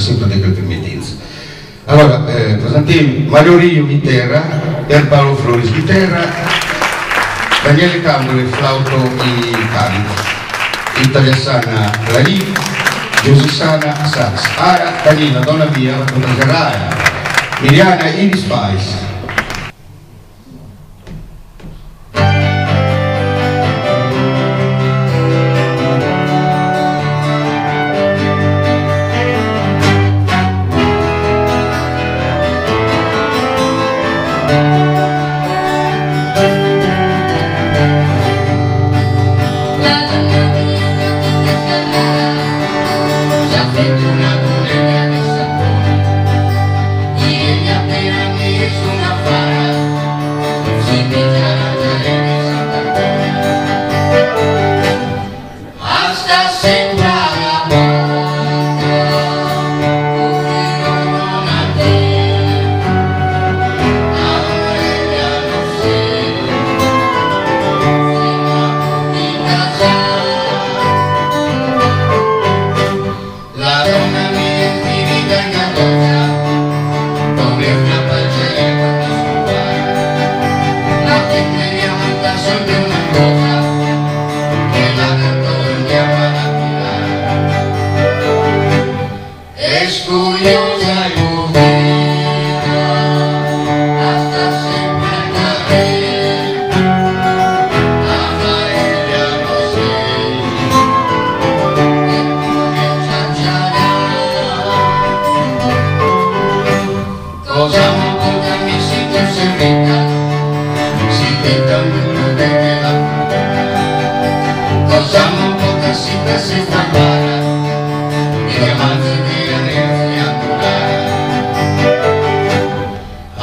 sempre di quel permittenza. Allora, presentiamo Mario Rio Viterra, Pierpaolo Flores Viterra, Daniele Cambole flauto e canto, Italiasana Clarin, Giuseppana Sax, Ara Danina Donna Via, la Contragerraia, Miriana Iris Pais.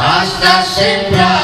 Hasta sempre